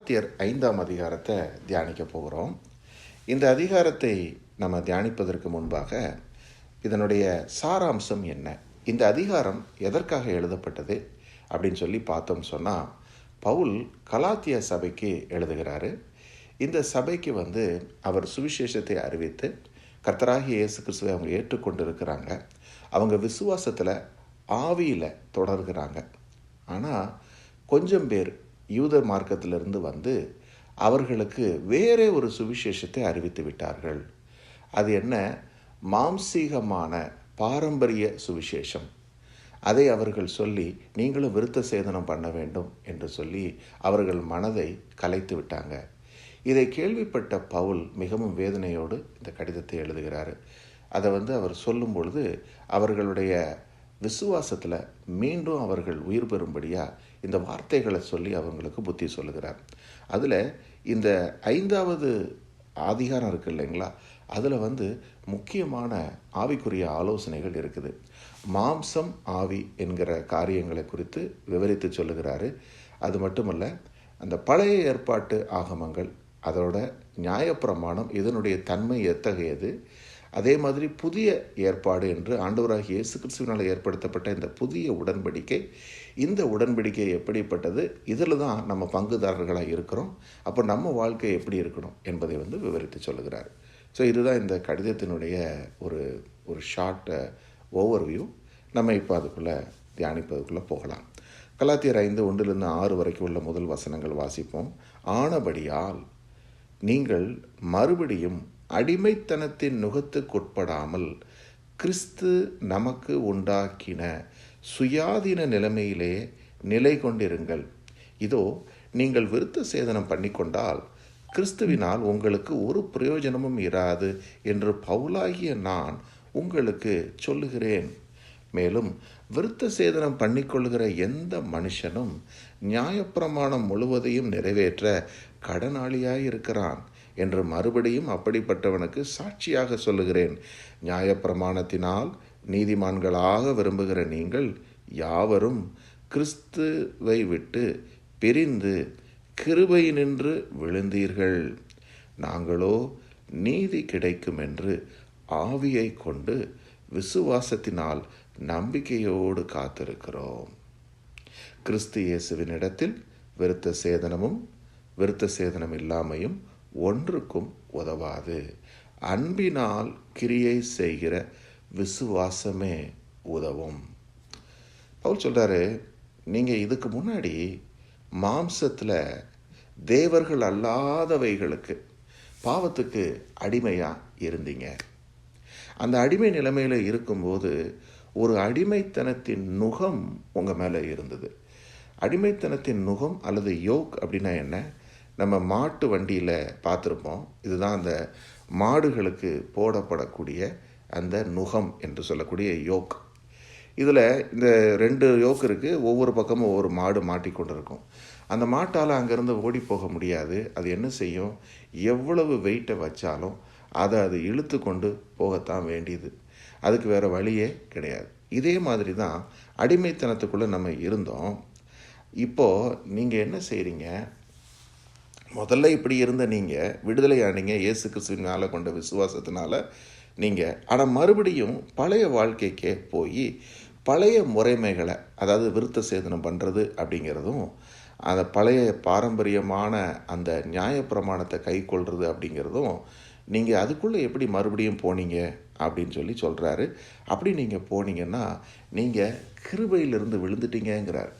கலாத்தியர் 5ஆம் அதிகாரத்தை தியானிக்க போகிறோம். இந்த அதிகாரத்தை நம்ம தியானிப்பதற்கு முன்பாக இதனுடைய சாராம்சம் என்ன, இந்த அதிகாரம் எதற்காக எழுதப்பட்டது அப்படின்னு சொல்லி பார்த்தோம் சொன்னால், பவுல் கலாத்திய சபைக்கு எழுதுகிறாரு. இந்த சபைக்கு அவர் சுவிசேஷத்தை அறிவித்து கர்த்தராகிய இயேசு கிறிஸ்துவை அவங்க ஏற்றுக்கொண்டு இருக்கிறாங்க. அவங்க விசுவாசத்தில் ஆவியில் தொடர்கிறாங்க. ஆனால் கொஞ்சம் பேர் யூத மார்க்கத்திலிருந்து அவர்களுக்கு வேறே ஒரு சுவிசேஷத்தை அறிவித்து விட்டார்கள். அது என்ன? மாம்சீகமான பாரம்பரிய சுவிசேஷம். அதை அவர்கள் சொல்லி நீங்களும் விருத்த சேதனம் பண்ண வேண்டும் என்று சொல்லி அவர்கள் மனதை கலைத்து விட்டாங்க. இதை கேள்விப்பட்ட பவுல் மிகவும் வேதனையோடு இந்த கடிதத்தை எழுதுகிறாரு. அதை அவர் சொல்லும் பொழுது அவர்களுடைய விசுவாசத்தில் மீண்டும் அவர்கள் உயிர் பெறும்படியாக இந்த வார்த்தைகளை சொல்லி அவங்களுக்கு புத்தி சொல்லுகிறார். அதில் இந்த 5வது அதிகாரம் இருக்குது இல்லைங்களா, அதில் முக்கியமான ஆவிக்குரிய ஆலோசனைகள் இருக்குது. மாம்சம் ஆவி என்கிற காரியங்களை குறித்து விவரித்து சொல்லுகிறாரு. அது மட்டுமல்ல, அந்த பழைய ஏற்பாட்டு ஆகமங்கள், அதோட நியாயப்பிரமாணம், இதனுடைய தன்மை எத்தகையது, அதே மாதிரி புதிய ஏற்பாடு என்று ஆண்டவராகிய இயேசு கிறிஸ்துவினால் ஏற்படுத்தப்பட்ட இந்த புதிய உடன்படிக்கை, இந்த உடன்படிக்கை எப்படிப்பட்டது, இதில் தான் நம்ம பங்குதாரர்களாக இருக்கிறோம், அப்போ நம்ம வாழ்க்கை எப்படி இருக்கணும் என்பதை விவரித்து சொல்லுகிறார். ஸோ இதுதான் இந்த கடிதத்தினுடைய ஒரு ஷார்ட் ஓவர்வியூ. நம்ம இப்போ அதுக்குள்ளே தியானிப்பதுக்குள்ளே போகலாம். கலாத்தியர் 5:1-6 வரைக்கும் உள்ள முதல் வசனங்கள் வாசிப்போம். ஆனபடியால் நீங்கள் மறுபடியும் அடிமைத்தனத்தின் நுகத்துக்குட்படாமல் கிறிஸ்து நமக்கு உண்டாக்கின சுயாதீன நிலைமையிலே நிலை கொண்டிருங்கள். இதோ நீங்கள் விருத்த சேதனம் பண்ணிக்கொண்டால் கிறிஸ்துவினால் உங்களுக்கு ஒரு பிரயோஜனமும் இராது என்று பவுலாகிய நான் உங்களுக்கு சொல்லுகிறேன். மேலும் விருத்த சேதனம் பண்ணிக்கொள்கிற எந்த மனுஷனும் நியாயப்பிரமாணம் முழுவதையும் நிறைவேற்ற கடனாளியாயிருக்கிறான் என்று மறுபடியும் அப்படிப்பட்டவனுக்கு சாட்சியாக சொல்லுகிறேன். நியாயப்பிரமாணத்தினால் நீதிமான்களாக விரும்புகிற நீங்கள் யாவரும் கிறிஸ்துவை விட்டு பிரிந்து கிருபையினின்று விழுந்தீர்கள். நாங்களோ நீதி கிடைக்கும் என்று ஆவியை கொண்டு விசுவாசத்தினால் நம்பிக்கையோடு காத்திருக்கிறோம். கிறிஸ்து இயேசுவின் இடத்தில் விருத்த சேதனமும் விருத்த சேதனம் இல்லாமையும் ஒன்றுக்கும் உதவாது. அன்பினால் கிரியை செய்கிற விசுவாசமே உதவும். பவுல் சொல்கிறாரு, நீங்கள் இதுக்கு முன்னாடி மாம்சத்தில் தேவர்கள் அல்லாதவைகளுக்கு, பாவத்துக்கு அடிமையாக இருந்தீங்க. அந்த அடிமை நிலைமையில் இருக்கும்போது ஒரு அடிமைத்தனத்தின் நுகம் உங்கள் மேலே இருந்தது. அடிமைத்தனத்தின் நுகம் அல்லது யோக் அப்படின்னா என்ன? நம்ம மாட்டு வண்டியில் பார்த்துருப்போம். இதுதான் அந்த மாடுகளுக்கு போடப்படக்கூடிய அந்த நுகம் என்று சொல்லக்கூடிய யோக். இதில் இந்த 2 யோக் இருக்குது. ஒவ்வொரு பக்கமும் ஒவ்வொரு மாடு மாட்டிக்கொண்டு இருக்கும். அந்த மாட்டால் அங்கேருந்து ஓடி போக முடியாது. அது என்ன செய்யும்? எவ்வளவு வெயிட்டை வச்சாலும் அது இழுத்து கொண்டு போகத்தான் வேண்டியது. அதுக்கு வேறு வழியே கிடையாது. இதே மாதிரி தான் அடிமைத்தனத்துக்குள்ளே நம்ம இருந்தோம். இப்போது நீங்கள் என்ன செய்கிறீங்க? முதல்ல இப்படி இருந்த நீங்கள் விடுதலை ஆனீங்க இயேசு கிறிஸ்துவின் மேலே கொண்ட விசுவாசத்தினால நீங்கள். ஆனால் மறுபடியும் பழைய வாழ்க்கைக்கே போய் பழைய முறைமைகளை, அதாவது விருத்த சேதனம் பண்ணுறது அப்படிங்கிறதும், அந்த பழைய பாரம்பரியமான அந்த நியாயப்பிரமாணத்தை கை கொள்வது அப்படிங்கிறதும், நீங்கள் அதுக்குள்ளே எப்படி மறுபடியும் போனீங்க அப்படின்னு சொல்லி சொல்கிறாரு. அப்படி நீங்கள் போனீங்கன்னா நீங்கள் கிருபையிலிருந்து விழுந்துட்டீங்கிறார்.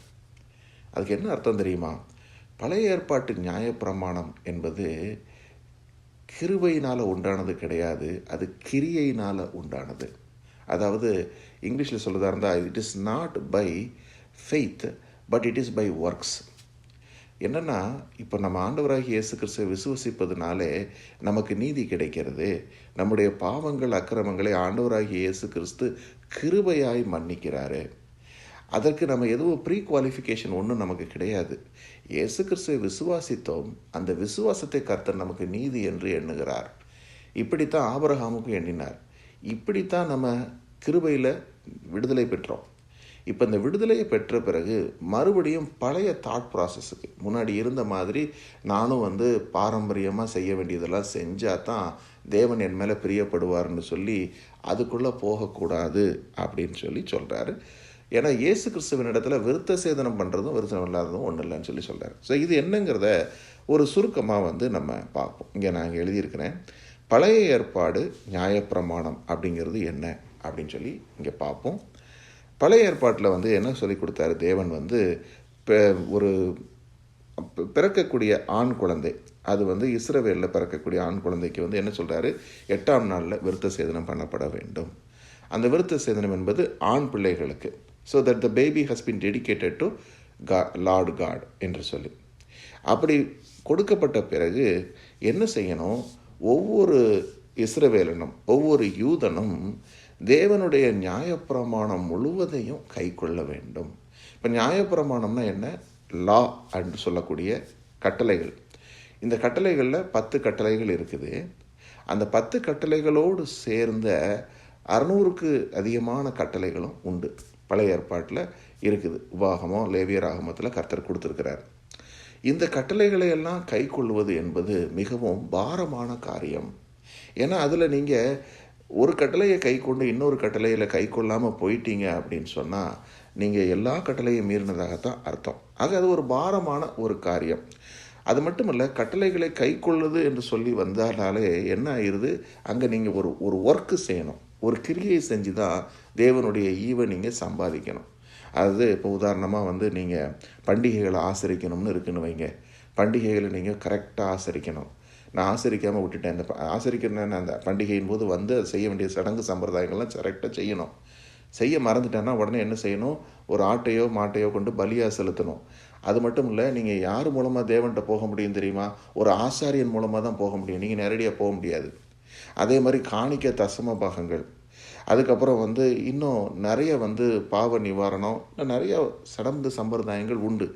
அதுக்கு என்ன அர்த்தம் தெரியுமா? பழைய ஏற்பாட்டு நியாயப்பிரமாணம் என்பது கிருபையினால் உண்டானது கிடையாது, அது கிரியையினால் உண்டானது. அதாவது இங்கிலீஷில் சொல்லுறதா இருந்தால், it is not by faith but it is by works. என்னென்னா, இப்போ நம்ம ஆண்டவராகிய இயேசு கிறிஸ்துவை விசுவசிப்பதுனாலே நமக்கு நீதி கிடைக்கிறது. நம்முடைய பாவங்கள் அக்கிரமங்களை ஆண்டவராகிய இயேசு கிறிஸ்து கிருபையாய் மன்னிக்கிறாரு. அதற்கு நம்ம எதுவும் ப்ரீ குவாலிஃபிகேஷன் ஒன்றும் நமக்கு கிடையாது. இயேசு கிறிஸ்துவை விசுவாசித்தோம், அந்த விசுவாசத்தை கர்த்தர் நமக்கு நீதி என்று எண்ணுகிறார். இப்படித்தான் ஆபிரகாமுக்கும் எண்ணினார். இப்படித்தான் நம்ம கிருபையில் விடுதலை பெற்றோம். இப்போ இந்த விடுதலையை பெற்ற பிறகு மறுபடியும் பழைய தாட் ப்ராசஸுக்கு முன்னாடி இருந்த மாதிரி நானும் வந்து பாரம்பரியமாக செய்ய வேண்டியதெல்லாம் செஞ்சால் தான் தேவன் என் மேலே பிரியப்படுவார்னு சொல்லி அதுக்குள்ளே போகக்கூடாது அப்படின்னு சொல்லி சொல்கிறாரு. ஏன்னா இயேசு கிறிஸ்துவின் இடத்துல விருத்த சேதனம் பண்ணுறதும் விருத்தம் இல்லாததும் ஒன்றும் இல்லைன்னு சொல்லி சொல்கிறார். ஸோ இது என்னங்கிறத ஒரு சுருக்கமாக வந்து நம்ம பார்ப்போம். இங்கே நான் எழுதியிருக்கிறேன், பழைய ஏற்பாடு நியாயப்பிரமாணம் அப்படிங்கிறது என்ன அப்படின்னு சொல்லி இங்கே பார்ப்போம். பழைய ஏற்பாட்டில் வந்து என்ன சொல்லி கொடுத்தாரு தேவன் வந்து, ஒரு பிறக்கக்கூடிய ஆண் குழந்தை, அது வந்து இஸ்ரவேலில் பிறக்கக்கூடிய ஆண் குழந்தைக்கு வந்து என்ன சொல்கிறாரு, 8ஆம் நாளில் விருத்த சேதனம் பண்ணப்பட வேண்டும். அந்த விருத்த சேதனம் என்பது ஆண் பிள்ளைகளுக்கு, so that the baby has been dedicated to Lord God என்று சொல்லி. அப்படி கொடுக்கப்பட்ட பிறகு என்ன செய்யணும், ஒவ்வொரு இஸ்ரவேலனும் ஒவ்வொரு யூதனும் தேவனுடைய நியாயப்பிரமாணம் முழுவதையும் கை கொள்ள வேண்டும். இப்போ நியாயப்பிரமாணம்னா என்ன, லா என்று சொல்லக்கூடிய கட்டளைகள். இந்த கட்டளைகளில் 10 கட்டளைகள் இருக்குது. அந்த 10 கட்டளைகளோடு சேர்ந்த 600க்கு அதிகமான கட்டளைகளும் உண்டு, பழைய ஏற்பாட்டில் இருக்குது. உபாகமம், லேவியர் ஆகமத்தில் கர்த்தர் கொடுத்துருக்கிறார். இந்த கட்டளைகளை எல்லாம் கை கொள்வது என்பது மிகவும் பாரமான காரியம். ஏன்னா அதில் நீங்கள் ஒரு கட்டளையை கை கொண்டு இன்னொரு கட்டளையில் கை கொள்ளாமல் போயிட்டீங்க அப்படின்னு சொன்னால் நீங்கள் எல்லா கட்டளையும் மீறினதாகத்தான் அர்த்தம். ஆக அது ஒரு பாரமான ஒரு காரியம். அது மட்டும் இல்லை, கட்டளைகளை கை கொள்ளுது என்று சொல்லி வந்தாலே என்ன ஆயிடுது, அங்கே நீங்கள் ஒரு ஒர்க்கு செய்யணும், ஒரு கிரியை செஞ்சு தான் தேவனுடைய ஈவை நீங்கள் சம்பாதிக்கணும். அது இப்போ உதாரணமாக வந்து நீங்கள் பண்டிகைகளை ஆசரிக்கணும்னு இருக்குன்னு வைங்க, பண்டிகைகளை நீங்கள் கரெக்டாக ஆசரிக்கணும். நான் ஆசரிக்காமல் விட்டுட்டேன், இந்த ஆசரிக்கிறேன்னு அந்த பண்டிகையின் போது வந்து அது செய்ய வேண்டிய சடங்கு சம்பிரதாயங்கள்லாம் கரெக்டாக செய்யணும். செய்ய மறந்துட்டேன்னா உடனே என்ன செய்யணும், ஒரு ஆட்டையோ மாட்டையோ கொண்டு பலியாக செலுத்தணும். அது மட்டும் இல்லை, நீங்கள் யார் மூலமாக தேவன்கிட்ட போக முடியும் தெரியுமா, ஒரு ஆசாரியன் மூலமாக தான் போக முடியும், நீங்கள் நேரடியாக போக முடியாது. அதே மாதிரி காணிக்க தசம பாகங்கள், அதுக்கப்புறம் வந்து இன்னும் நிறைய வந்து பாவ நிவாரணம், நிறைய சடங்கு சம்பிரதாயங்கள் உண்டு.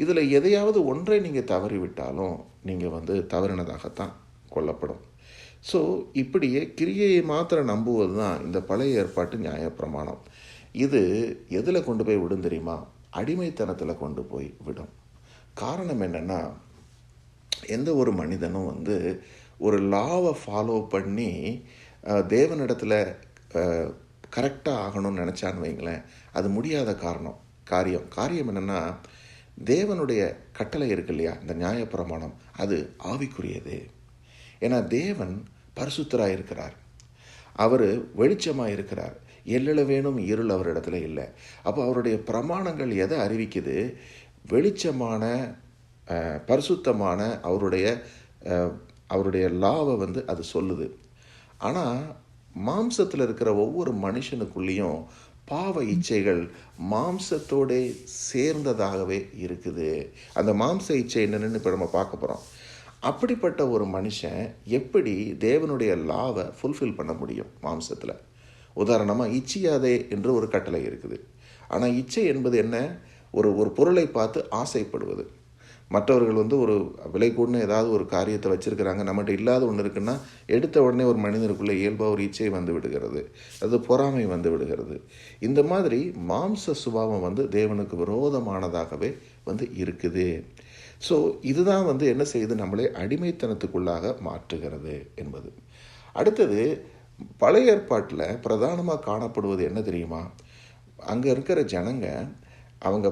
இதில் எதையாவது ஒன்றை நீங்கள் தவறிவிட்டாலும் நீங்கள் வந்து தவறினதாகத்தான் கொள்ளப்படும். ஸோ இப்படியே கிரியையை மாத்திரம் நம்புவது தான் இந்த பழைய ஏற்பாட்டு நியாயப்பிரமாணம். இது எதில் கொண்டு போய் விடும் தெரியுமா, அடிமைத்தனத்தில் கொண்டு போய் விடும். காரணம் என்னென்னா, எந்த ஒரு மனிதனும் வந்து ஒரு லாவை ஃபாலோ பண்ணி தேவனிடத்தில் கரெக்டாக ஆகணும்னு நினச்சான்னு வைங்களேன், அது முடியாத காரியம் என்னென்னா, தேவனுடைய கட்டளை இருக்கு இல்லையா, இந்த நியாயப்பிரமாணம், அது ஆவிக்குரியது. ஏன்னா தேவன் பரிசுத்தராக இருக்கிறார், அவர் வெளிச்சமாக இருக்கிறார், எல்லில் வேணும் இருள் அவரிடத்துல இல்லை. அப்போ அவருடைய பிரமாணங்கள் எதை அறிவிக்குது, வெளிச்சமான பரிசுத்தமான அவருடைய லாவை வந்து அது சொல்லுது. ஆனால் மாம்சத்தில் இருக்கிற ஒவ்வொரு மனுஷனுக்குள்ளேயும் பாவ இச்சைகள் மாம்சத்தோடு சேர்ந்ததாகவே இருக்குது. அந்த மாம்ச இச்சை என்னென்னு இப்போ நம்ம பார்க்க போகிறோம். அப்படிப்பட்ட ஒரு மனுஷன் எப்படி தேவனுடைய லாவை ஃபுல்ஃபில் பண்ண முடியும் மாம்சத்தில்? உதாரணமாக இச்சியாதே என்று ஒரு கட்டளை இருக்குது. ஆனால் இச்சை என்பது என்ன, ஒரு பொருளை பார்த்து ஆசைப்படுவது. மற்றவர்கள் வந்து ஒரு விலை கூடின ஏதாவது ஒரு காரியத்தை வச்சுருக்கிறாங்க, நம்மகிட்ட இல்லாத ஒன்று இருக்குன்னா எடுத்த உடனே ஒரு மனிதனுக்குள்ளே இயல்பாக ஒரு இச்சை வந்து விடுகிறது, அது பொறாமை வந்து விடுகிறது. இந்த மாதிரி மாம்ச சுபாவம் வந்து தேவனுக்கு விரோதமானதாகவே வந்து இருக்குது. ஸோ இதுதான் வந்து என்ன செய்யுது, நம்மளே அடிமைத்தனத்துக்குள்ளாக மாற்றுகிறது என்பது. அடுத்தது, பழைய ஏற்பாட்டில் பிரதானமாக காணப்படுவது என்ன தெரியுமா, அங்கே இருக்கிற ஜனங்க அவங்க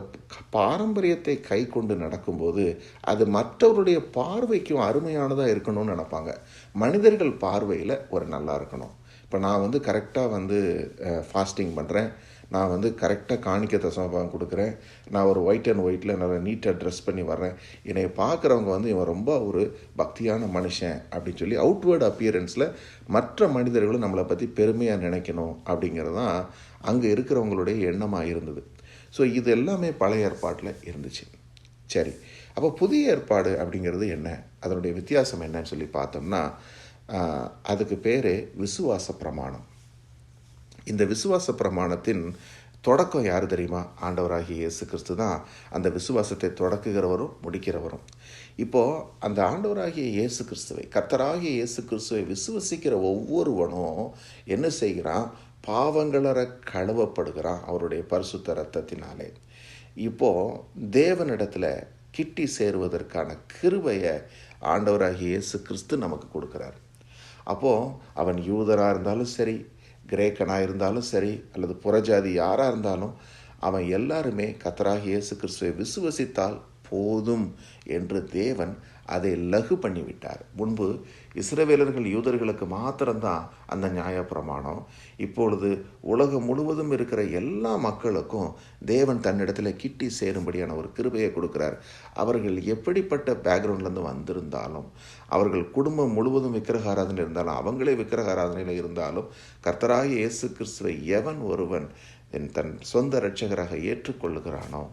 பாரம்பரியத்தை கை கொண்டு நடக்கும்போது அது மற்றவருடைய பார்வைக்கும் அருமையானதாக இருக்கணும்னு நினைப்பாங்க. மனிதர்கள் பார்வையில் ஒரு நல்லா இருக்கணும். இப்போ நான் வந்து கரெக்டாக வந்து ஃபாஸ்டிங் பண்ணுறேன், நான் வந்து கரெக்டாக காணிக்க தசமபாகம் கொடுக்குறேன், நான் ஒரு ஒயிட் அண்ட் ஒயிட்டில் நல்லா நீட்டாக ட்ரெஸ் பண்ணி வர்றேன், என்னை பார்க்குறவங்க வந்து இவன் ரொம்ப ஒரு பக்தியான மனுஷன் அப்படின்னு சொல்லி அவுட்வேர்டு அப்பியரன்ஸில் மற்ற மனிதர்களும் நம்மளை பற்றி பெருமையாக நினைக்கணும் அப்படிங்கிறது தான் அங்கே இருக்கிறவங்களுடைய எண்ணமாக இருந்தது. ஸோ இது எல்லாமே பழைய ஏற்பாட்டில் இருந்துச்சு. சரி, அப்போ புதிய ஏற்பாடு அப்படிங்கிறது என்ன, அதனுடைய வித்தியாசம் என்னன்னு சொல்லி பார்த்தோம்னா, அதுக்கு பேர் விசுவாச பிரமாணம். இந்த விசுவாச பிரமாணத்தின் தொடக்கம் யார் தெரியுமா, ஆண்டவராகிய இயேசு கிறிஸ்து தான் அந்த விசுவாசத்தை தொடக்குகிறவரும் முடிக்கிறவரும். இப்போது அந்த ஆண்டவராகிய இயேசு கிறிஸ்துவை, கர்த்தராகிய இயேசு கிறிஸ்துவை விசுவசிக்கிற ஒவ்வொருவனும் என்ன செய்கிறான், பாவங்களற கழுவப்படுகிறான் அவருடைய பரிசுத்த இரத்தத்தினாலே. இப்போது தேவனிடத்தில் கிட்டி சேருவதற்கான கிருபையை ஆண்டவராகிய இயேசு கிறிஸ்து நமக்கு கொடுக்குறார். அப்போது அவன் யூதராக இருந்தாலும் சரி, கிரேக்கனாக இருந்தாலும் சரி, அல்லது புறஜாதி யாராக இருந்தாலும் அவன் எல்லாருமே கர்த்தராகிய இயேசு கிறிஸ்துவை விசுவசித்தால் போதும் என்று தேவன் அதை லகு பண்ணிவிட்டார். முன்பு இஸ்ரவேலர்கள் யூதர்களுக்கு மாத்திரம்தான் அந்த நியாயப்பிரமாணம். இப்பொழுது உலகம் முழுவதும் இருக்கிற எல்லா மக்களுக்கும் தேவன் தன்னிடத்தில் கிட்டி சேரும்படியான ஒரு கிருபையை கொடுக்கிறார். அவர்கள் எப்படிப்பட்ட பேக்ரவுண்ட்லேருந்து வந்திருந்தாலும், அவர்கள் குடும்பம் முழுவதும் விக்கிரக ஆராதனையில் இருந்தாலும், அவங்களே விக்கிரக ஆராதனையில் இருந்தாலும், கர்த்தராகிய இயேசு கிறிஸ்துவை எவன் ஒருவன் தன் சொந்த இரட்சகராக ஏற்றுக்கொள்ளுகிறானோ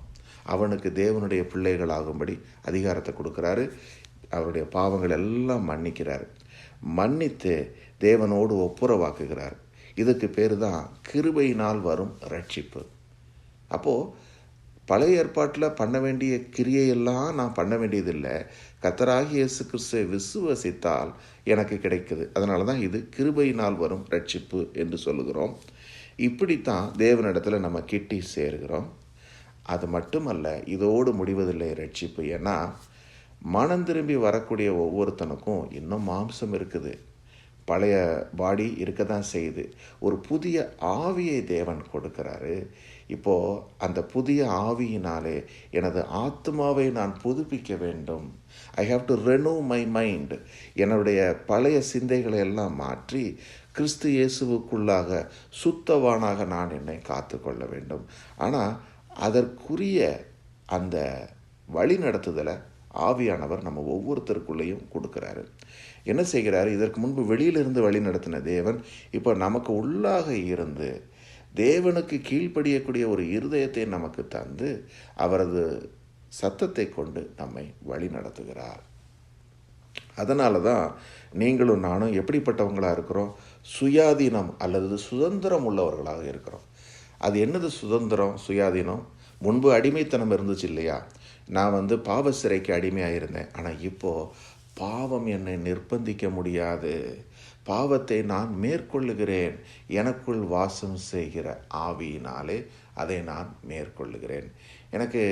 அவனுக்கு தேவனுடைய பிள்ளைகளாகும்படி அதிகாரத்தை கொடுக்குறாரு. அவருடைய பாவங்கள் எல்லாம் மன்னிக்கிறார். மன்னித்து தேவனோடு ஒப்புரவாக்குகிறார். இதுக்கு பேர் தான் கிருபையினால் வரும் ரட்சிப்பு. அப்போது பழைய ஏற்பாட்டில் பண்ண வேண்டிய கிரியையெல்லாம் நான் பண்ண வேண்டியதில்லை. கர்த்தராகிய இயேசு கிறிஸ்துவை விசுவசித்தால் எனக்கு கிடைக்குது. அதனால தான் இது கிருபையினால் வரும் ரட்சிப்பு என்று சொல்லுகிறோம். இப்படித்தான் தேவனிடத்தில் நம்ம கிட்டி சேருகிறோம். அது மட்டுமல்ல, இதோடு முடிவதில்லை ரட்சிப்பு. ஏன்னா மனம் திரும்பி வரக்கூடிய ஒவ்வொருத்தனுக்கும் இன்னும் மாம்சம் இருக்குது, பழைய பாடி இருக்க தான் செய்யுது. ஒரு புதிய ஆவியை தேவன் கொடுக்கிறாரு. இப்போது அந்த புதிய ஆவியினாலே எனது ஆத்மாவை நான் புதுப்பிக்க வேண்டும். I have to renew my mind. என்னுடைய பழைய சிந்தைகளை எல்லாம் மாற்றி கிறிஸ்து இயேசுவுக்குள்ளாக சுத்தவானாக நான் என்னை காத்து கொள்ள வேண்டும். ஆனால் அதற்குரிய அந்த வழி நடத்துதலை ஆவியானவர் நம்ம ஒவ்வொருத்தருக்குள்ளேயும் கொடுக்குறாரு. என்ன செய்கிறாரு? இதற்கு முன்பு வெளியிலிருந்து வழி நடத்தின தேவன் இப்போ நமக்கு உள்ளாக இருந்து தேவனுக்கு கீழ்ப்படியக்கூடிய ஒரு இருதயத்தை நமக்கு தந்து அவரது சத்தத்தை கொண்டு நம்மை வழி நடத்துகிறார். அதனால தான் நீங்களும் நானும் எப்படிப்பட்டவங்களாக இருக்கிறோம்? சுயாதீனம் அல்லது சுதந்திரம் உள்ளவர்களாக இருக்கிறோம். அது என்னது சுதந்திரம், சுயாதீனம்? முன்பு அடிமைத்தனம் இருந்துச்சு இல்லையா? நான் பாவ சிறைக்கு அடிமையாக இருந்தேன். ஆனால் இப்போது பாவம் என்னை நிர்பந்திக்க முடியாது. பாவத்தை நான் மேற்கொள்ளுகிறேன். எனக்குள் வாசம் செய்கிற ஆவியினாலே அதை நான் மேற்கொள்ளுகிறேன். எனக்கு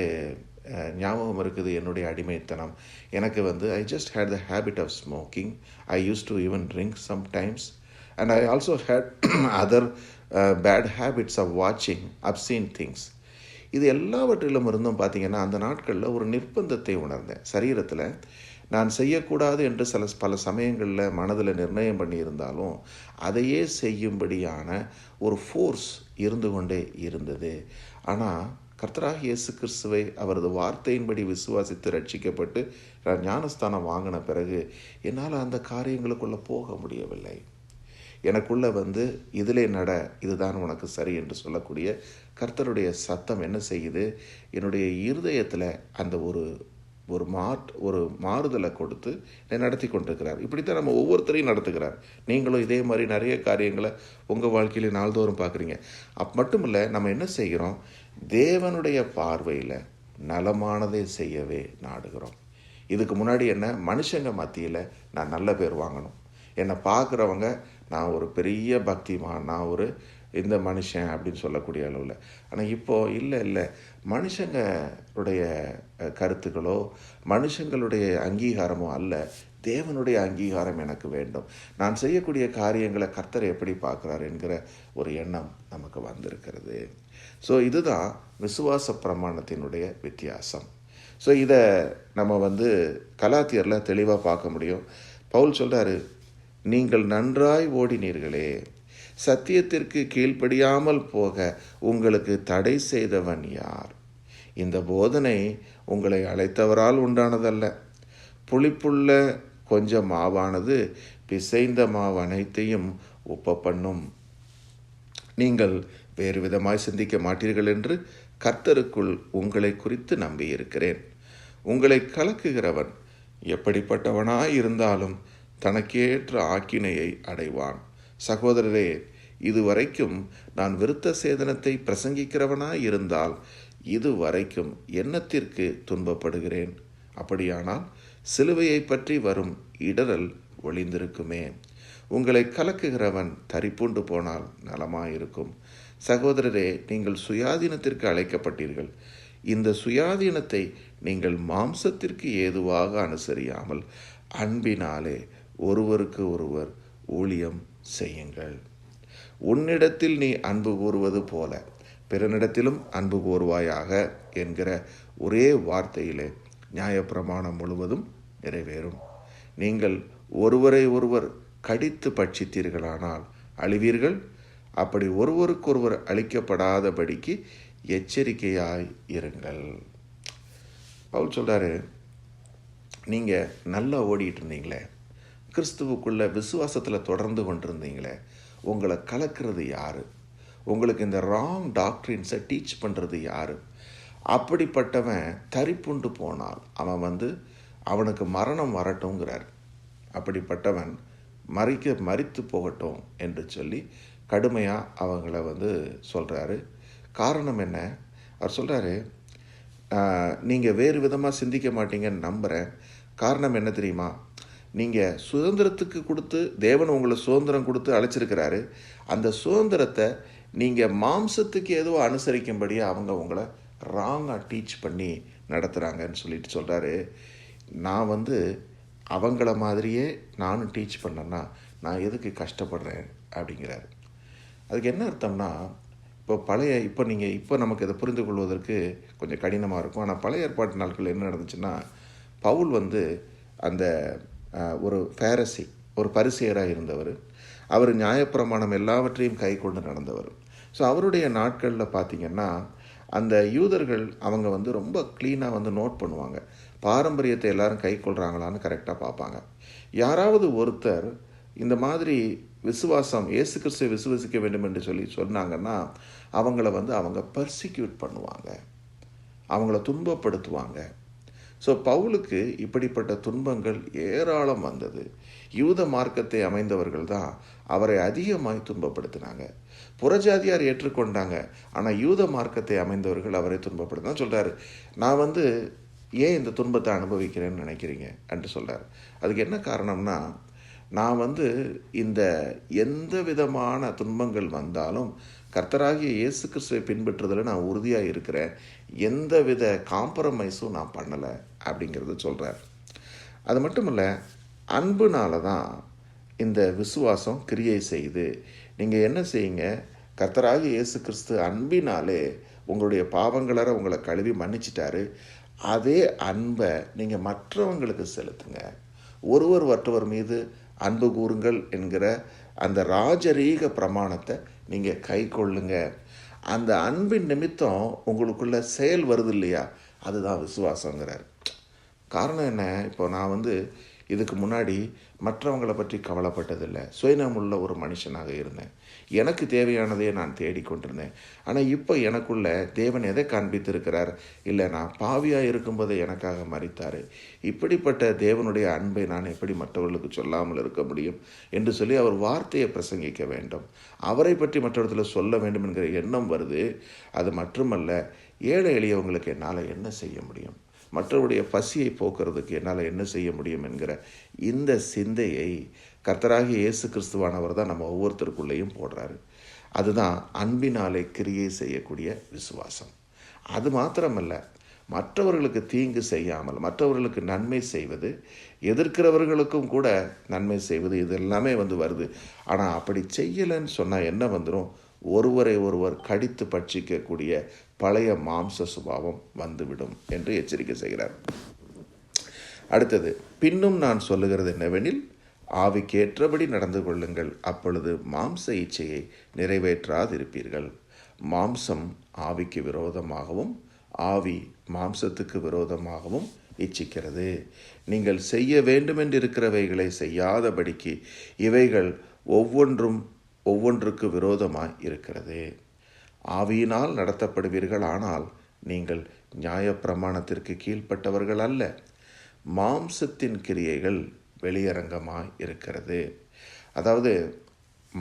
ஞாபகம் இருக்குது என்னுடைய அடிமைத்தனம். எனக்கு I just hate the habit of smoking. I use to even drink sometimes. And I also hate other bad habits of வாட்சிங் அப்சீன் திங்ஸ். இது எல்லாவற்றிலும் இருந்தும் பார்த்திங்கன்னா அந்த நாட்களில் ஒரு நிர்பந்தத்தை உணர்ந்தேன். சரீரத்தில் நான் செய்யக்கூடாது என்று பல சமயங்களில் மனதில் நிர்ணயம் பண்ணியிருந்தாலும் அதையே செய்யும்படியான ஒரு ஃபோர்ஸ் இருந்து கொண்டே இருந்தது. ஆனால் கர்த்தராகிய இயேசு கிறிஸ்துவை அவரது வார்த்தையின்படி விசுவாசித்து ரட்சிக்கப்பட்டு ஞானஸ்தானம் வாங்கின பிறகு என்னால் அந்த காரியங்களுக்குள்ளே போக முடியவில்லை. எனக்குள்ளே இதிலே நட, இதுதான் உனக்கு சரி என்று சொல்லக்கூடிய கர்த்தருடைய சத்தம் என்ன செய்யுது? என்னுடைய இருதயத்தில் அந்த ஒரு மாறுதலை கொடுத்து நடத்தி கொண்டிருக்கிறார். இப்படித்தான் நம்ம ஒவ்வொருத்தரையும் நடத்துகிறார். நீங்களும் இதே மாதிரி நிறைய காரியங்களை உங்கள் வாழ்க்கையில நாள்தோறும் பார்க்குறீங்க. மட்டும் இல்லை, நம்ம என்ன செய்கிறோம்? தேவனுடைய பார்வையில் நலமானதை செய்யவே நாடுகிறோம். இதுக்கு முன்னாடி என்ன, மனுஷங்க மத்தியில் நான் நல்ல பேர் வாங்கணும், என்னை பார்க்குறவங்க நான் ஒரு பெரிய பக்திமான், நான் ஒரு இந்த மனுஷன் அப்படின்னு சொல்லக்கூடிய அளவில். ஆனால் இப்போது இல்லை, மனுஷங்களுடைய கருத்துக்களோ மனுஷங்களுடைய அங்கீகாரமோ அல்ல, தேவனுடைய அங்கீகாரம் எனக்கு வேண்டும். நான் செய்யக்கூடிய காரியங்களை கர்த்தர் எப்படி பார்க்குறார் என்கிற ஒரு எண்ணம் நமக்கு வந்திருக்கிறது. ஸோ இதுதான் விசுவாச பிரமாணத்தினுடைய வித்தியாசம். ஸோ இதை நம்ம கலாத்தியரில் தெளிவாக பார்க்க முடியும். பவுல் சொல்கிறாரு, நீங்கள் நன்றாய் ஓடினீர்களே, சத்தியத்திற்கு கீழ்ப்படியாமல் போக உங்களுக்கு தடை செய்தவன் யார்? இந்த போதனை உங்களை அழைத்தவரால் உண்டானதல்ல. புளிப்புள்ள கொஞ்சம் மாவானது பிசைந்த மாவு அனைத்தையும் உப்ப பண்ணும். நீங்கள் வேறு விதமாய் சிந்திக்க மாட்டீர்கள் என்று கர்த்தருக்குள் உங்களை குறித்து நம்பியிருக்கிறேன். உங்களை கலக்குகிறவன் எப்படிப்பட்டவனாய் இருந்தாலும் தனக்கேற்ற ஆக்கினையை அடைவான். சகோதரரே, இதுவரைக்கும் நான் விருத்த சேதனத்தை பிரசங்கிக்கிறவனாய் இருந்தால் இதுவரைக்கும் என்னத்திற்கு துன்பப்படுகிறேன்? அப்படியானால் சிலுவையை பற்றி வரும் இடரல் ஒளிந்திருக்குமே. உங்களை கலக்குகிறவன் தரிப்புண்டு போனால் நலமாயிருக்கும். சகோதரரே, நீங்கள் சுயாதீனத்திற்கு அழைக்கப்பட்டீர்கள். இந்த சுயாதீனத்தை நீங்கள் மாம்சத்திற்கு ஏதுவாக அனுசரியாமல் அன்பினாலே ஒருவருக்கு ஒருவர் ஊழியம் செய்யுங்கள். உன்னிடத்தில் நீ அன்பு கூறுவது போல பிறனிடத்திலும் அன்பு கூறுவாயாக என்கிற ஒரே வார்த்தையிலே நியாயப்பிரமாணம் முழுவதும் நிறைவேறும். நீங்கள் ஒருவரை ஒருவர் கடித்து பட்சித்தீர்களானால் அழிவீர்கள். அப்படி ஒருவருக்கொருவர் அழிக்கப்படாதபடிக்கு எச்சரிக்கையாய் இருங்கள். பவுல் சொல்கிறாரு, நீங்கள் நல்லா ஓடிட்டு இருந்தீங்களே, கிறிஸ்துவுக்குள்ள விசுவாசத்தில் தொடர்ந்து கொண்டிருந்தீங்களே, உங்களை கலக்கிறது யார்? உங்களுக்கு இந்த ராங் டாக்ட்ரின்ஸை டீச் பண்ணுறது யார்? அப்படிப்பட்டவன் தரிப்புண்டு போனால் அவனுக்கு மரணம் வரட்டும்ங்கிறார். அப்படிப்பட்டவன் மரித்து போகட்டும் என்று சொல்லி கடுமையாக அவங்கள சொல்கிறாரு. காரணம் என்ன? அவர் சொல்கிறாரு, நீங்கள் வேறு விதமாக சிந்திக்க மாட்டீங்கன்னு நம்புகிறேன். காரணம் என்ன தெரியுமா? நீங்கள் சுதந்திரத்துக்கு கொடுத்து, தேவன் உங்களை சுதந்திரம் கொடுத்து அழைச்சிருக்கிறாரு. அந்த சுதந்திரத்தை நீங்கள் மாம்சத்துக்கு ஏதோ அனுசரிக்கும்படியாக அவங்க உங்களை ராங்காக டீச் பண்ணி நடத்துகிறாங்கன்னு சொல்லிட்டு சொல்கிறாரு. நான் அவங்கள மாதிரியே நானும் டீச் பண்ணேன்னா நான் எதுக்கு கஷ்டப்படுறேன் அப்படிங்கிறாரு. அதுக்கு என்ன அர்த்தம்னா, இப்போ நமக்கு இதை புரிந்து கொள்வதற்கு கொஞ்சம் கடினமாக இருக்கும். ஆனால் பழைய ஏற்பாட்டு நாட்கள் என்ன நடந்துச்சுன்னா, பவுல் அந்த ஒரு ஃபேரசி, ஒரு பரிசேயராக இருந்தவர். அவர் நியாயப்பிரமாணம் எல்லாவற்றையும் கை கொண்டு நடந்தவர். ஸோ அவருடைய நாட்களில் பார்த்திங்கன்னா, அந்த யூதர்கள் அவங்க ரொம்ப க்ளீனாக நோட் பண்ணுவாங்க. பாரம்பரியத்தை எல்லாரும் கை கொள்கிறாங்களான்னு கரெக்டாக பார்ப்பாங்க. யாராவது ஒருத்தர் இந்த மாதிரி விசுவாசம், இயேசு கிறிஸ்துவை விசுவசிக்க வேண்டும் என்று சொன்னாங்கன்னா அவங்கள அவங்க பர்சிக்யூட் பண்ணுவாங்க, அவங்கள துன்பப்படுத்துவாங்க. ஸோ பவுலுக்கு இப்படிப்பட்ட துன்பங்கள் ஏராளம் வந்தது. யூத மார்க்கத்தை அமைந்தவர்கள் தான் அவரை அதிகமாய் துன்பப்படுத்தினாங்க. புறஜாதியார் ஏற்றுக்கொண்டாங்க, ஆனால் யூத மார்க்கத்தை அமைந்தவர்கள் அவரை துன்பப்படுத்தினா சொல்கிறாரு. நான் ஏன் இந்த துன்பத்தை அனுபவிக்கிறேன்னு நினைக்கிறீங்க என்று சொல்கிறார். அதுக்கு என்ன காரணம்னா, நான் இந்த எந்த விதமான துன்பங்கள் வந்தாலும் கர்த்தராகிய இயேசு கிறிஸ்துவை பின்பற்றுறதில் நான் உறுதியாக இருக்கிறேன். எந்த வித காம்ப்ரமைஸும் நான் பண்ணலை அப்படிங்கிறத சொல்கிறார். அது மட்டும் இல்லை, அன்புனால தான் இந்த விசுவாசம் கிரியை செய்து. நீங்கள் என்ன செய்யுங்க, கர்த்தராகிய இயேசு கிறிஸ்து அன்பினாலே உங்களுடைய பாவங்களற உங்களை கழுவி மன்னிச்சிட்டாரு. அதே அன்பை நீங்கள் மற்றவங்களுக்கு செலுத்துங்க. ஒருவர் மற்றவர் மீது அன்பு கூறுங்கள் என்கிற அந்த ராஜரீக பிரமாணத்தை நீங்கள் கை கொள்ளுங்க. அந்த அன்பின் நிமித்தம் உங்களுக்குள்ள செயல் வருது இல்லையா, அதுதான் விசுவாசங்கிறார். காரணம் என்ன? இப்போ நான் இதுக்கு முன்னாடி மற்றவங்களை பற்றி கவலைப்பட்டதில்லை. சுயநலமுள்ள ஒரு மனுஷனாக இருந்தேன். எனக்கு தேவையானதையே நான் தேடிக்கொண்டிருந்தேன். ஆனால் இப்போ எனக்குள்ள தேவன் எதை காண்பித்திருக்கிறார்? இல்லை, நான் பாவியாக இருக்கும்போது எனக்காக மரித்தார். இப்படிப்பட்ட தேவனுடைய அன்பை நான் எப்படி மற்றவர்களுக்கு சொல்லாமல் இருக்க முடியும் என்று சொல்லி அவர் வார்த்தையை பிரசங்கிக்க வேண்டும். அவரை பற்றி மற்றவர்களில் சொல்ல வேண்டும் என்கிற எண்ணம் வருது. அது மட்டுமல்ல, ஏழை எளியவங்களுக்கு என்னால் என்ன செய்ய முடியும், மற்றவருடைய பசியை போக்குறதுக்கு என்னால் என்ன செய்ய முடியும் என்கிற இந்த சிந்தையை கர்த்தராகிய இயேசு கிறிஸ்துவானவர் தான் நம்ம ஒவ்வொருத்தருக்குள்ளேயும் போடுறாரு. அதுதான் அன்பினாலே கிரியை செய்யக்கூடிய விசுவாசம். அது மாத்திரமல்ல, மற்றவர்களுக்கு தீங்கு செய்யாமல் மற்றவர்களுக்கு நன்மை செய்வது, எதிர்க்கிறவர்களுக்கும் கூட நன்மை செய்வது, இது எல்லாமே வருது. ஆனால் அப்படி செய்யலைன்னு சொன்னால் என்ன வந்துடும்? ஒருவரை ஒருவர் கடித்து பட்சிக்கக்கூடிய பழைய மாம்ச சுபாவம் வந்துவிடும் என்று எச்சரிக்கை செய்கிறார். அடுத்தது, பின்னும் நான் சொல்லுகிறது என்னவெனில், ஆவிக்கேற்றபடி நடந்து கொள்ளுங்கள், அப்பொழுது மாம்ச இச்சையை நிறைவேற்றாதிருப்பீர்கள். மாம்சம் ஆவிக்கு விரோதமாகவும் ஆவி மாம்சத்துக்கு விரோதமாகவும் இச்சிக்கிறது. நீங்கள் செய்ய வேண்டுமென்றிருக்கிறவைகளை செய்யாதபடிக்கு இவைகள் ஒவ்வொன்றுக்கு விரோதமாய் இருக்கிறது. ஆவியினால் நடத்தப்படுவீர்கள், ஆனால் நீங்கள் நியாயப்பிரமாணத்திற்கு கீழ்ப்பட்டவர்கள் அல்ல. மாம்சத்தின் கிரியைகள் வெளியரங்கமாய் இருக்கிறது. அதாவது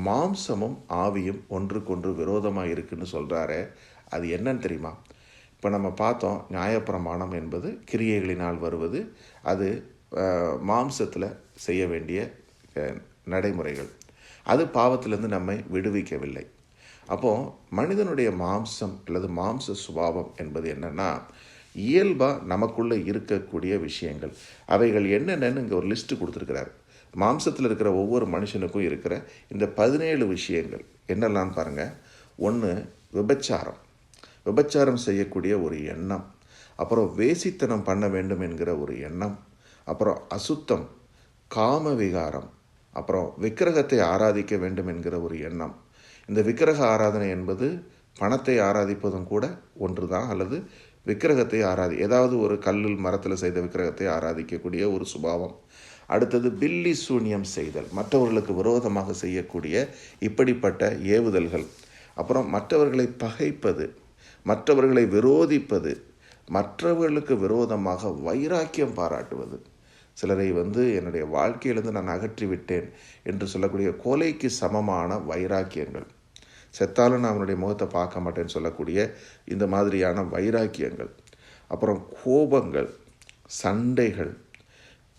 மாம்சமும் ஆவியும் ஒன்றுக்கொன்று விரோதமாக இருக்குன்னு சொல்கிறாரு. அது என்னன்னு தெரியுமா? இப்போ நம்ம பார்த்தோம், நியாயப்பிரமாணம் என்பது கிரியைகளினால் வருவது. அது மாம்சத்தில் செய்ய வேண்டிய நடைமுறைகள். அது பாவத்திலிருந்து நம்மை விடுவிக்கவில்லை. அப்போது மனிதனுடைய மாம்சம் அல்லது மாம்ச சுபாவம் என்பது என்னென்னா, இயல்பாக நமக்குள்ளே இருக்கக்கூடிய விஷயங்கள். அவைகள் என்னென்னு இங்கே ஒரு லிஸ்ட்டு கொடுத்துருக்கிறார். மாம்சத்தில் இருக்கிற ஒவ்வொரு மனுஷனுக்கும் இருக்கிற இந்த 17 விஷயங்கள் என்னெல்லாம் பாருங்கள். 1, விபச்சாரம். விபச்சாரம் செய்யக்கூடிய ஒரு எண்ணம். அப்புறம் வேசித்தனம் பண்ண வேண்டும் என்கிற ஒரு எண்ணம். அப்புறம் அசுத்தம், காம விகாரம். அப்புறம் விக்கிரகத்தை ஆராதிக்க வேண்டும் என்கிற ஒரு எண்ணம். இந்த விக்கிரக ஆராதனை என்பது பணத்தை ஆராதிப்பதும் கூட ஒன்று தான், அல்லது விக்கிரகத்தை ஏதாவது ஒரு கல்லில் மரத்தில் செய்த விக்கிரகத்தை ஆராதிக்கக்கூடிய ஒரு சுபாவம். அடுத்தது பில்லி சூனியம் செய்தல், மற்றவர்களுக்கு விரோதமாக செய்யக்கூடிய இப்படிப்பட்ட ஏவுதல்கள். அப்புறம் மற்றவர்களை பகைப்பது, மற்றவர்களை விரோதிப்பது, மற்றவர்களுக்கு விரோதமாக வைராக்கியம் பாராட்டுவது. சிலரை என்னுடைய வாழ்க்கையிலிருந்து நான் அகற்றி விட்டேன் என்று சொல்லக்கூடிய கொலைக்கு சமமான வைராக்கியங்கள். செத்தாலும் நான் அவனுடைய முகத்தை பார்க்க மாட்டேன்னு சொல்லக்கூடிய இந்த மாதிரியான வைராக்கியங்கள். அப்புறம் கோபங்கள், சண்டைகள்,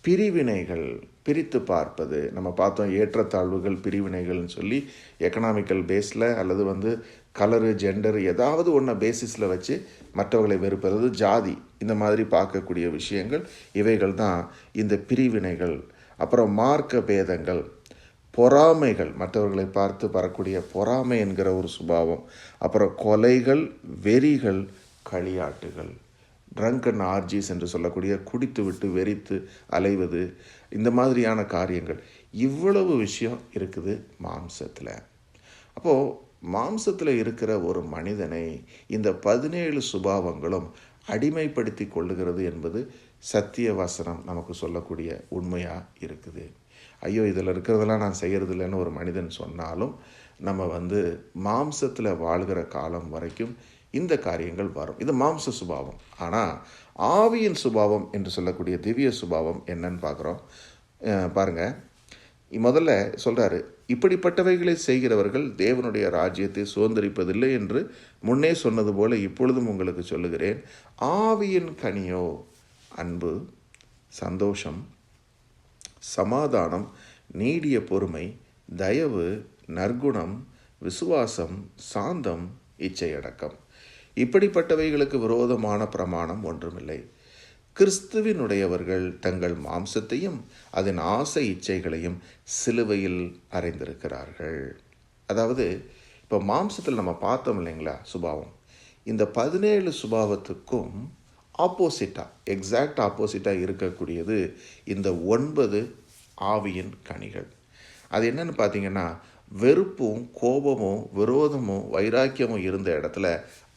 பிரிவினைகள், பிரித்து பார்ப்பது. நம்ம பார்த்தோம் ஏற்றத்தாழ்வுகள், பிரிவினைகள்னு சொல்லி எக்கனாமிக்கல் பேஸில் அல்லது கலரு, ஜெண்டர் ஏதாவது ஒன்றை பேசிஸில் வச்சு மற்றவர்களை வெறுப்பது, ஜாதி, இந்த மாதிரி பார்க்கக்கூடிய விஷயங்கள். இவைகள் தான் இந்த பிரிவினைகள். அப்புறம் மார்க்க பேதங்கள், பொறாமைகள், மற்றவர்களை பார்த்து வரக்கூடிய பொறாமை என்கிற ஒரு சுபாவம். அப்புறம் கொலைகள், வெறிகள், களியாட்டுகள், ட்ரங்கன் ஆர்ஜிஸ் என்று சொல்லக்கூடிய குடித்து விட்டு வெறித்து அலைவது, இந்த மாதிரியான காரியங்கள். இவ்வளவு விஷயம் இருக்குது மாம்சத்தில். அப்போது மாம்சத்தில் இருக்கிற ஒரு மனிதனை இந்த 17 சுபாவங்களும் அடிமைப்படுத்தி கொள்ளுகிறது என்பது சத்திய வசனம் நமக்கு சொல்லக்கூடிய உண்மையாக இருக்குது. ஐயோ, இதில் இருக்கிறதெல்லாம் நான் செய்கிறதில்லைன்னு ஒரு மனிதன் சொன்னாலும் நம்ம மாம்சத்தில் வாழ்கிற காலம் வரைக்கும் இந்த காரியங்கள் வரும். இது மாம்ச சுபாவம். ஆனால் ஆவியின் சுபாவம் என்று சொல்லக்கூடிய திவ்ய சுபாவம் என்னன்னு பார்க்குறோம். பாருங்கள், முதல்ல சொல்கிறாரு, இப்படிப்பட்டவைகளை செய்கிறவர்கள் தேவனுடைய ராஜ்யத்தை சுதந்திரிப்பதில்லை என்று முன்னே சொன்னது போல இப்பொழுதும் உங்களுக்கு சொல்லுகிறேன். ஆவியின் கனியோ அன்பு, சந்தோஷம், சமாதானம், நீடிய பொறுமை, தயவு, நற்குணம், விசுவாசம், சாந்தம், இச்சையடக்கம். இப்படிப்பட்டவைகளுக்கு விரோதமான பிரமாணம் ஒன்றுமில்லை. கிறிஸ்துவினுடையவர்கள் தங்கள் மாம்சத்தையும் அதன் ஆசை இச்சைகளையும் சிலுவையில் அறைந்திருக்கிறார்கள். அதாவது இப்போ மாம்சத்தில் நம்ம பார்த்தோம் இல்லைங்களா சுபாவம், இந்த 17 சுபாவத்துக்கும் எக்ஸாக்ட் ஆப்போசிட்டாக இருக்கக்கூடியது இந்த 9 ஆவியின் கனிகள். அது என்னன்னு பார்த்தீங்கன்னா, வெறுப்பும் கோபமும் விரோதமும் வைராக்கியமும் இருந்த இடத்துல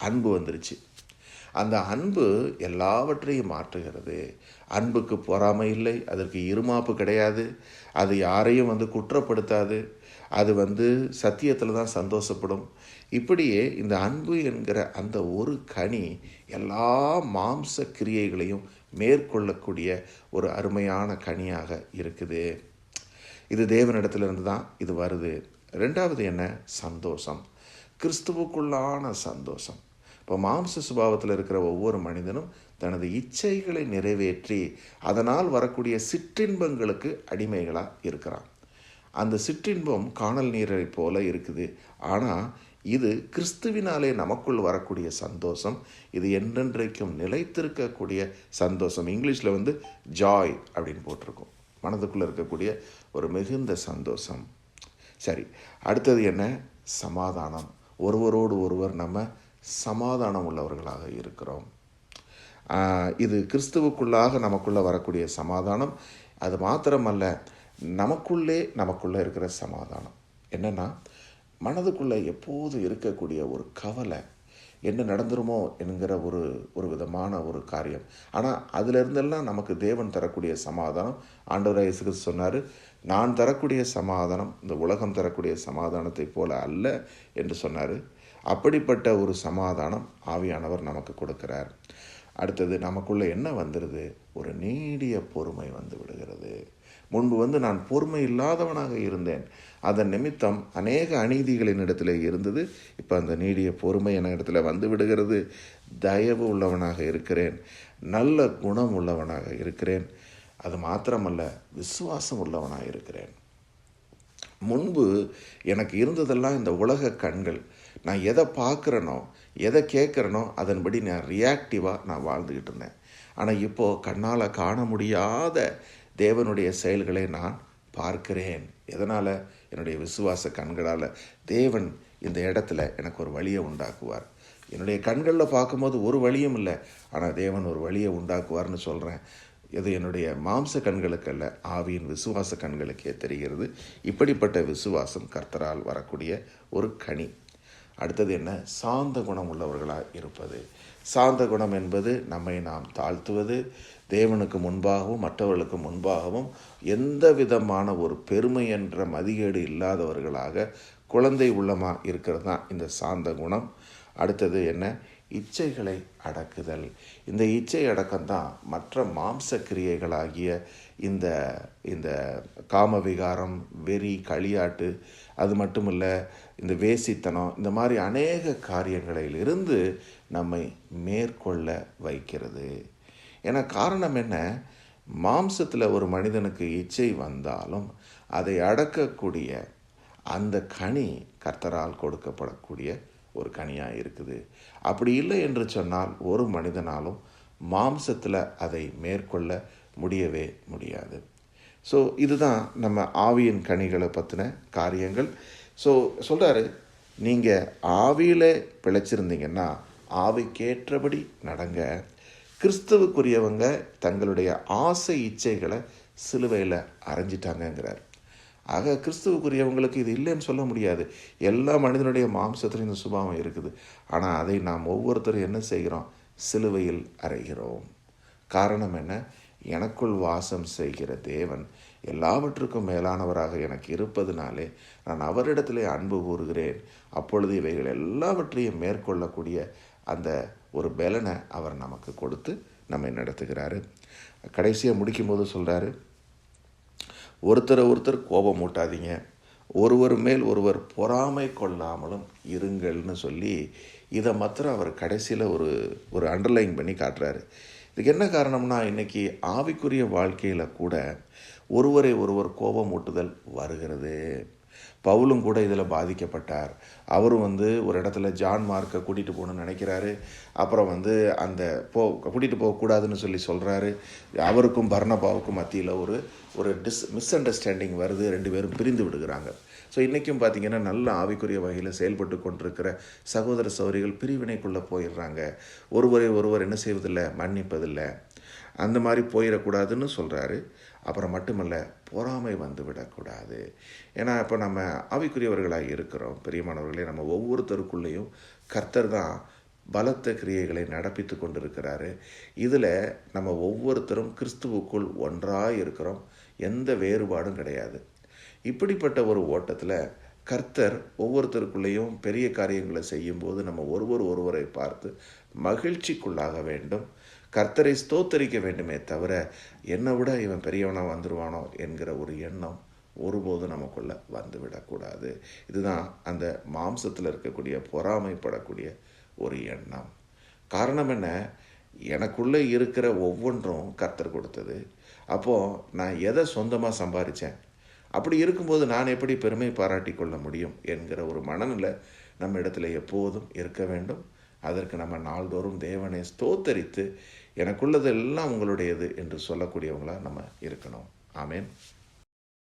அன்பு வந்துருச்சு. அந்த அன்பு எல்லாவற்றையும் மாற்றுகிறது. அன்புக்கு பொறாமை இல்லை, அதற்கு இருமாப்பு கிடையாது, அது யாரையும் குற்றப்படுத்தாது, அது சத்தியத்தில் தான் சந்தோஷப்படும். இப்படியே இந்த அன்பு என்கிற அந்த ஒரு கனி எல்லா மாம்ச கிரியைகளையும் மேற்கொள்ளக்கூடிய ஒரு அருமையான கனியாக இருக்குது. இது தேவனிடத்திலிருந்து தான் இது வருது. ரெண்டாவது என்ன? சந்தோஷம், கிறிஸ்துவுக்குள்ளான சந்தோஷம். இப்போ மாம்ச சுபாவத்தில் இருக்கிற ஒவ்வொரு மனிதனும் தனது இச்சைகளை நிறைவேற்றி அதனால் வரக்கூடிய சிற்றின்பங்களுக்கு அடிமைகளாக இருக்கிறான். அந்த சிற்றின்பம் காணல் நீரை போல இருக்குது. ஆனால் இது கிறிஸ்துவினாலே நமக்குள் வரக்கூடிய சந்தோஷம். இது என்றென்றைக்கும் நிலைத்திருக்கக்கூடிய சந்தோஷம். இங்கிலீஷில் ஜாய் அப்படின்னு போட்டிருக்கோம். மனதுக்குள்ளே இருக்கக்கூடிய ஒரு மிகுந்த சந்தோஷம். சரி, அடுத்தது என்ன? சமாதானம். ஒருவரோடு ஒருவர் நம்ம சமாதானம் உள்ளவர்களாக இருக்கிறோம். இது கிறிஸ்துவுக்குள்ளாக நமக்குள்ளே வரக்கூடிய சமாதானம். அது மாத்திரமல்ல, நமக்குள்ளே இருக்கிற சமாதானம் என்னென்னா, மனதுக்குள்ளே எப்போது இருக்கக்கூடிய ஒரு கவலை, என்ன நடந்துருமோ என்கிற ஒரு விதமான ஒரு காரியம். ஆனால் அதிலிருந்தெல்லாம் நமக்கு தேவன் தரக்கூடிய சமாதானம். ஆண்டவராகிய இயேசு கிறிஸ்து சொன்னார், நான் தரக்கூடிய சமாதானம் இந்த உலகம் தரக்கூடிய சமாதானத்தை போல அல்ல என்று சொன்னார். அப்படிப்பட்ட ஒரு சமாதானம் ஆவியானவர் நமக்கு கொடுக்கிறார். அடுத்தது நமக்குள்ளே என்ன வந்துடுது? ஒரு நீடிய பொறுமை வந்து விடுகிறது. முன்பு நான் பொறுமை இல்லாதவனாக இருந்தேன், அதன் நிமித்தம் அநேக அநீதிகளின் இடத்துல இருந்தது. இப்போ அந்த நீடிய பொறுமை என இடத்துல வந்து விடுகிறது. தயவு உள்ளவனாக இருக்கிறேன், நல்ல குணம் உள்ளவனாக இருக்கிறேன். அது மாத்திரமல்ல, விசுவாசம் உள்ளவனாக இருக்கிறேன். முன்பு எனக்கு இருந்ததெல்லாம் இந்த உலக கண்கள். நான் எதை பார்க்குறேனோ, எதை கேட்குறேனோ அதன்படி நான் ரியாக்டிவாக நான் வாழ்ந்துக்கிட்டு இருந்தேன். ஆனால் இப்போது கண்ணால் காண முடியாத தேவனுடைய செயல்களை நான் பார்க்கிறேன். எதனால்? என்னுடைய விசுவாச கண்களால். தேவன் இந்த இடத்துல எனக்கு ஒரு வழியை உண்டாக்குவார். என்னுடைய கண்களில் பார்க்கும்போது ஒரு வழியும் இல்லை, ஆனால் தேவன் ஒரு வழியை உண்டாக்குவார்னு சொல்கிறேன். இது என்னுடைய மாம்ச கண்களுக்கு அல்ல, ஆவியின் விசுவாச கண்களுக்கே தெரிகிறது. இப்படிப்பட்ட விசுவாசம் கர்த்தரால் வரக்கூடிய ஒரு கனி. அடுத்தது என்ன? சாந்த குணம் உள்ளவர்களாக இருப்பது. சாந்த குணம் என்பது நம்மை நாம் தாழ்த்துவது, தேவனுக்கு முன்பாகவும் மற்றவர்களுக்கு முன்பாகவும் எந்த விதமான ஒரு பெருமை என்ற மதிகேடு இல்லாதவர்களாக குழந்தை உள்ளமாக இருக்கிறது தான் இந்த சாந்த குணம். அடுத்தது என்ன? இச்சைகளை அடக்குதல். இந்த இச்சை அடக்கம்தான் மற்ற மாம்ச கிரியைகளாகிய இந்த இந்த காமவிகாரம், வெறி, களியாட்டு, அது மட்டும் இல்லை இந்த வேசித்தனம், இந்த மாதிரி அநேக காரியங்களிலிருந்து நம்மை மேற்கொள்ள வைக்கிறது. ஏன்னா காரணம் என்ன? மாம்சத்தில் ஒரு மனிதனுக்கு இச்சை வந்தாலும் அதை அடக்கக்கூடிய அந்த கனி கர்த்தரால் கொடுக்கப்படக்கூடிய ஒரு கனியாக இருக்குது. அப்படி இல்லை என்று சொன்னால் ஒரு மனிதனாலும் மாம்சத்தில் அதை மேற்கொள்ள முடியவே முடியாது. ஸோ இதுதான் நம்ம ஆவியின் கனிகளை பற்றின காரியங்கள். ஸோ சொல்கிறாரு, நீங்கள் ஆவியில் பிழைச்சிருந்தீங்கன்னா ஆவிக்கேற்றபடி நடங்க. கிறிஸ்துவுக்குரியவங்க தங்களுடைய ஆசை இச்சைகளை சிலுவையில் அரைஞ்சிட்டாங்கங்கிறார். ஆக கிறிஸ்துவுக்குரியவங்களுக்கு இது இல்லைன்னு சொல்ல முடியாது. எல்லா மனிதனுடைய மாம்சத்துலையும் இந்த சுபாவம் இருக்குது. ஆனால் அதை நாம் ஒவ்வொருத்தரும் என்ன செய்கிறோம்? சிலுவையில் அறைகிறோம். காரணம் என்ன? எனக்குள் வாசம் செய்கிற தேவன் எல்லாவற்றுக்கும் மேலானவராக எனக்கு இருப்பதனாலே நான் அவரிடத்திலே அன்பு கூறுகிறேன். அப்பொழுது இவைகள் எல்லாவற்றையும் மேற்கொள்ளக்கூடிய அந்த ஒரு பலனை அவர் நமக்கு கொடுத்து நம்மை நடத்துகிறாரு. கடைசியாக முடிக்கும்போது சொல்கிறாரு, ஒருத்தர் கோபம் மூட்டாதீங்க, ஒருவர் மேல் ஒருவர் பொறாமை கொள்ளாமலும் இருங்கள்னு சொல்லி இதை மாத்திரம் அவர் கடைசியில் ஒரு அண்டர்லைன் பண்ணி காட்டுறாரு. இதுக்கு என்ன காரணம்னா, இன்றைக்கி ஆவிக்குரிய வாழ்க்கையில் கூட ஒருவரை ஒருவர் கோபம் மூட்டுதல் வருகிறது. பவுலும் கூட இதில் பாதிக்கப்பட்டார். அவரும் ஒரு இடத்துல ஜான் மார்க்கை கூட்டிகிட்டு போகணுன்னு நினைக்கிறாரு. அப்புறம் அந்த கூட்டிகிட்டு போகக்கூடாதுன்னு சொல்கிறாரு. அவருக்கும் பர்னபாவுக்கும் மத்தியில் ஒரு மிஸ் அண்டர்ஸ்டாண்டிங் வருது. 2 பேரும் பிரிந்து விடுகிறாங்க. ஸோ இன்றைக்கும் பார்த்திங்கன்னா நல்ல ஆவிக்குரிய வகையில் செயல்பட்டு கொண்டிருக்கிற சகோதர சகோதரிகள் பிரிவினைக்குள்ளே போயிடுறாங்க. ஒருவர் என்ன செய்வதில்லை? மன்னிப்பதில்லை. அந்த மாதிரி போயிடக்கூடாதுன்னு சொல்கிறாரு. அப்புறம் மட்டுமல்ல, பொறாமை விடக்கூடாது. ஏன்னா இப்போ நம்ம ஆவிக்குரியவர்களாக இருக்கிறோம். பெரியமானவர்களே, நம்ம ஒவ்வொருத்தருக்குள்ளேயும் கர்த்தர் தான் பலத்த கிரியைகளை நடப்பித்து கொண்டிருக்கிறாரு. இதில் நம்ம ஒவ்வொருத்தரும் கிறிஸ்துவுக்குள் ஒன்றாக இருக்கிறோம். எந்த வேறுபாடும் கிடையாது. இப்படிப்பட்ட ஒரு ஓட்டத்தில் கர்த்தர் ஒவ்வொருத்தருக்குள்ளேயும் பெரிய காரியங்களை செய்யும்போது நம்ம ஒருவரை பார்த்து மகிழ்ச்சிக்குள்ளாக வேண்டும். கர்த்தரை ஸ்தோத்தரிக்க வேண்டுமே தவிர என்னை விட இவன் பெரியவனாக வந்துடுவானோ என்கிற ஒரு எண்ணம் ஒருபோதும் நமக்குள்ளே வந்துவிடக்கூடாது. இதுதான் அந்த மாம்சத்தில் இருக்கக்கூடிய பொறாமைப்படக்கூடிய ஒரு எண்ணம். காரணம் என்ன? எனக்குள்ளே இருக்கிற ஒவ்வொன்றும் கர்த்தர் கொடுத்தது. அப்போது நான் எதை சொந்தமாக சம்பாதிச்சேன்? அப்படி இருக்கும்போது நான் எப்படி பெருமை பாராட்டி கொள்ள முடியும் என்கிற ஒரு மனநிலை நம்ம இடத்துல எப்போதும் இருக்க வேண்டும். அதற்கு நம்ம நாள்தோறும் தேவனை ஸ்தோத்தரித்து எனக்குள்ளதெல்லாம் உங்களுடையது என்று சொல்லக்கூடியவங்களாக நம்ம இருக்கணும். ஆமேன்.